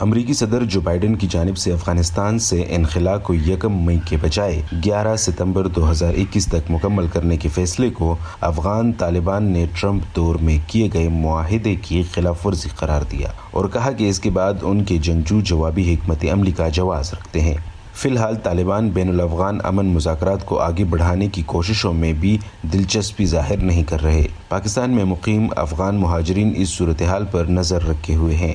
امریکی صدر Joe Biden کی جانب سے افغانستان سے انخلا کو 1 مئی کے بجائے 11 ستمبر 2021 تک مکمل کرنے کے فیصلے کو افغان طالبان نے ٹرمپ دور میں کیے گئے معاہدے کی خلاف ورزی قرار دیا اور کہا کہ اس کے بعد ان کے جنگجو جوابی حکمت عملی کا جواز رکھتے ہیں۔ فی الحال طالبان بین الافغان امن مذاکرات کو آگے بڑھانے کی کوششوں میں بھی دلچسپی ظاہر نہیں کر رہے۔ پاکستان میں مقیم افغان مہاجرین اس صورتحال پر نظر رکھے ہوئے ہیں۔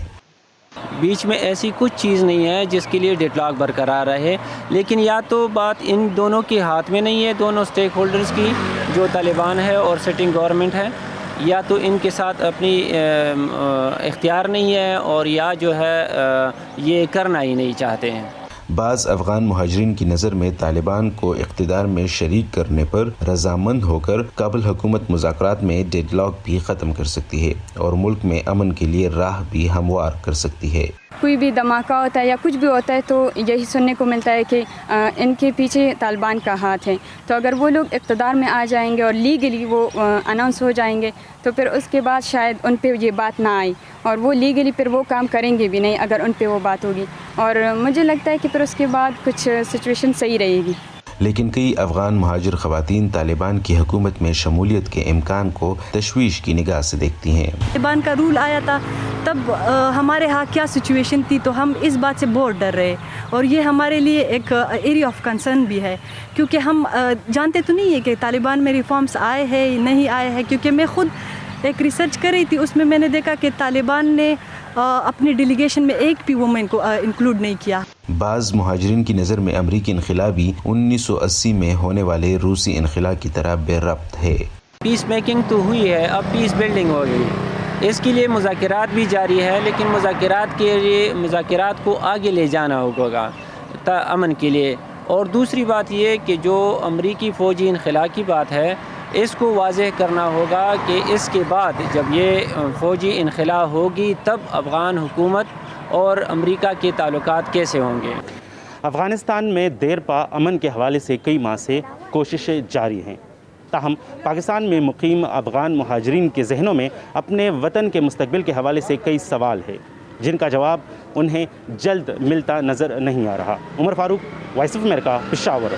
بیچ میں ایسی کچھ چیز نہیں ہے جس کے لیے ڈیڈ لاک برقرار رہے، لیکن یا تو بات ان دونوں کے ہاتھ میں نہیں ہے، دونوں سٹیک ہولڈرز کی، جو طالبان ہے اور سٹنگ گورنمنٹ ہے، یا تو ان کے ساتھ اپنی اختیار نہیں ہے اور یا جو ہے یہ کرنا ہی نہیں چاہتے ہیں۔ بعض افغان مہاجرین کی نظر میں طالبان کو اقتدار میں شریک کرنے پر رضامند ہو کر کابل حکومت مذاکرات میں ڈیڈ لاک بھی ختم کر سکتی ہے اور ملک میں امن کے لیے راہ بھی ہموار کر سکتی ہے۔ کوئی بھی دھماکہ ہوتا ہے یا کچھ بھی ہوتا ہے تو یہی سننے کو ملتا ہے کہ ان کے پیچھے طالبان کا ہاتھ ہے، تو اگر وہ لوگ اقتدار میں آ جائیں گے اور لیگلی وہ اناؤنس ہو جائیں گے تو پھر اس کے بعد شاید ان پہ یہ بات نہ آئی اور وہ لیگلی پھر وہ کام کریں گے بھی نہیں اگر ان پہ وہ بات ہوگی، اور مجھے لگتا ہے کہ پھر اس کے بعد کچھ سچویشن صحیح رہے گی۔ لیکن کئی افغان مہاجر خواتین طالبان کی حکومت میں شمولیت کے امکان کو تشویش کی نگاہ سے دیکھتی ہیں۔ طالبان کا رول آیا تھا تب ہمارے ہاں کیا سچویشن تھی، تو ہم اس بات سے بہت ڈر رہے اور یہ ہمارے لیے ایک ایریا آف کنسرن بھی ہے، کیونکہ ہم جانتے تو نہیں ہے کہ طالبان میں ریفارمز آئے ہیں نہیں آئے ہیں، کیونکہ میں خود ایک ریسرچ کر رہی تھی، اس میں نے دیکھا کہ طالبان نے اپنی ڈیلیگیشن میں ایک بھی وومن کو انکلوڈ نہیں کیا۔ بعض مہاجرین کی نظر میں امریکی انخلا بھی 1980 میں ہونے والے روسی انخلا کی طرح بے ربط ہے۔ پیس میکنگ تو ہوئی ہے، اب پیس بلڈنگ ہو گئی، اس کے لیے مذاکرات بھی جاری ہے، لیکن مذاکرات کو آگے لے جانا ہوگا امن کے لیے۔ اور دوسری بات یہ کہ جو امریکی فوجی انخلا کی بات ہے، اس کو واضح کرنا ہوگا کہ اس کے بعد جب یہ فوجی انخلا ہوگی تب افغان حکومت اور امریکہ کے تعلقات کیسے ہوں گے۔ افغانستان میں دیر پا امن کے حوالے سے کئی ماہ سے کوششیں جاری ہیں، تاہم پاکستان میں مقیم افغان مہاجرین کے ذہنوں میں اپنے وطن کے مستقبل کے حوالے سے کئی سوال ہیں جن کا جواب انہیں جلد ملتا نظر نہیں آ رہا۔ عمر فاروق، وائس آف امریکہ، پشاور۔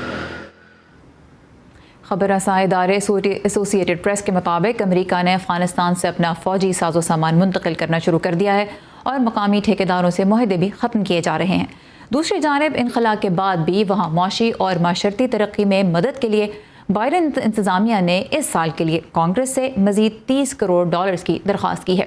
خبر رساں ادارے ایسوسی ایٹڈ پریس کے مطابق امریکہ نے افغانستان سے اپنا فوجی ساز و سامان منتقل کرنا شروع کر دیا ہے اور مقامی ٹھیکیداروں سے معاہدے بھی ختم کیے جا رہے ہیں۔ دوسری جانب انخلا کے بعد بھی وہاں معاشی اور معاشرتی ترقی میں مدد کے لیے بائیڈن انتظامیہ نے اس سال کے لیے کانگریس سے مزید $30 کروڑ کی درخواست کی ہے۔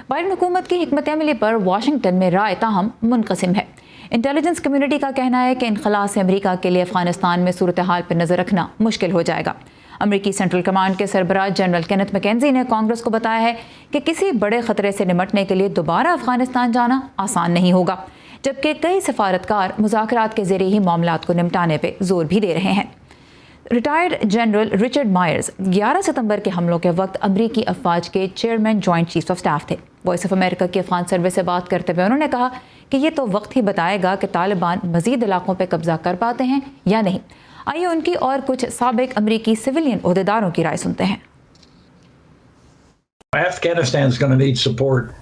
بائیڈن حکومت کی حکمت عملی پر واشنگٹن میں رائے تاہم منقسم ہے۔ انٹیلیجنس کمیونٹی کا کہنا ہے کہ انخلا سے امریکہ کے لیے افغانستان میں صورتحال پر نظر رکھنا مشکل ہو جائے گا۔ امریکی سینٹرل کمانڈ کے سربراہ جنرل کینتھ میکنزی نے کانگریس کو بتایا ہے کہ کسی بڑے خطرے سے نمٹنے کے لیے دوبارہ افغانستان جانا آسان نہیں ہوگا، جبکہ کئی سفارتکار مذاکرات کے ذریعے ہی معاملات کو نمٹانے پہ زور بھی دے رہے ہیں۔ ریٹائرڈ جنرل رچرڈ مائرز 11 ستمبر کے حملوں کے وقت امریکی افواج کے chairman joint chief of staff تھے۔ وائس آف امریکہ کی افغان سروس سے بات کرتے ہوئے انہوں نے کہا کہ یہ تو وقت ہی بتائے گا کہ طالبان مزید علاقوں پہ قبضہ کر پاتے ہیں یا نہیں۔ آئیے ان کی اور کچھ سابق امریکی سویلین عہدیداروں کی رائے سنتے ہیں۔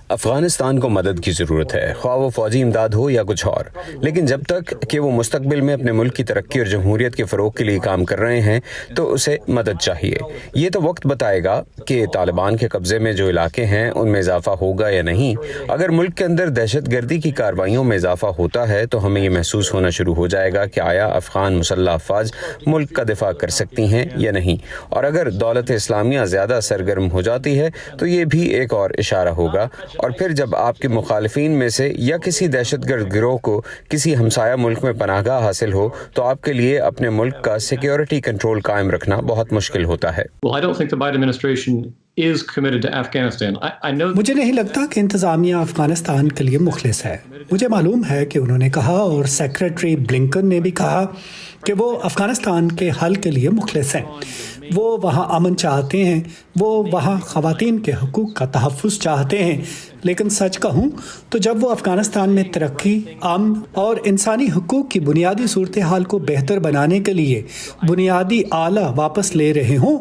افغانستان کو مدد کی ضرورت ہے، خواہ وہ فوجی امداد ہو یا کچھ اور، لیکن جب تک کہ وہ مستقبل میں اپنے ملک کی ترقی اور جمہوریت کے فروغ کے لیے کام کر رہے ہیں تو اسے مدد چاہیے۔ یہ تو وقت بتائے گا کہ طالبان کے قبضے میں جو علاقے ہیں ان میں اضافہ ہوگا یا نہیں۔ اگر ملک کے اندر دہشت گردی کی کارروائیوں میں اضافہ ہوتا ہے تو ہمیں یہ محسوس ہونا شروع ہو جائے گا کہ آیا افغان مسلح افواج ملک کا دفاع کر سکتی ہیں یا نہیں، اور اگر دولت اسلامیہ زیادہ سرگرم ہو جاتی ہے تو یہ بھی ایک اور اشارہ ہوگا، اور پھر جب آپ کے مخالفین میں سے یا کسی دہشت گرد گروہ کو کسی ہمسایہ ملک میں پناہ گاہ حاصل ہو تو آپ کے لیے اپنے ملک کا سیکیورٹی کنٹرول قائم رکھنا بہت مشکل ہوتا ہے۔ مجھے نہیں لگتا کہ انتظامیہ افغانستان کے لیے مخلص ہے۔ مجھے معلوم ہے کہ انہوں نے کہا اور سیکریٹری بلنکن نے بھی کہا کہ وہ افغانستان کے حل کے لیے مخلص ہیں۔ وہ وہاں امن چاہتے ہیں، وہ وہاں خواتین کے حقوق کا تحفظ چاہتے ہیں، لیکن سچ کہوں تو جب وہ افغانستان میں ترقی، امن اور انسانی حقوق کی بنیادی صورتحال کو بہتر بنانے کے لیے بنیادی آلہ واپس لے رہے ہوں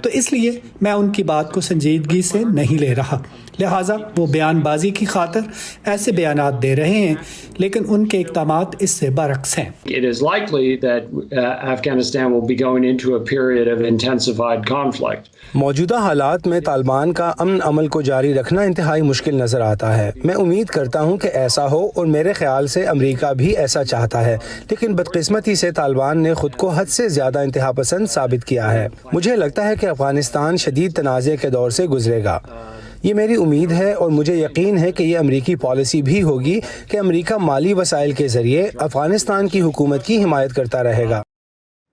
تو اس لیے میں ان کی بات کو سنجیدگی سے نہیں لے رہا، لہٰذا وہ بیان بازی کی خاطر ایسے بیانات دے رہے ہیں، لیکن ان کے اقدامات اس سے برعکس ہیں۔ It is likely that Afghanistan will be going into a period of intensified conflict. موجودہ حالات میں طالبان کا امن عمل کو جاری رکھنا انتہائی مشکل نظر آتا ہے۔ میں امید کرتا ہوں کہ ایسا ہو، اور میرے خیال سے امریکہ بھی ایسا چاہتا ہے، لیکن بدقسمتی سے طالبان نے خود کو حد سے زیادہ انتہا پسند ثابت کیا ہے۔ مجھے لگتا ہے کہ افغانستان شدید تنازع کے دور سے گزرے گا، یہ میری امید ہے، اور مجھے یقین ہے کہ یہ امریکی پالیسی بھی ہوگی کہ امریکہ مالی وسائل کے ذریعے افغانستان کی حکومت کی حمایت کرتا رہے گا۔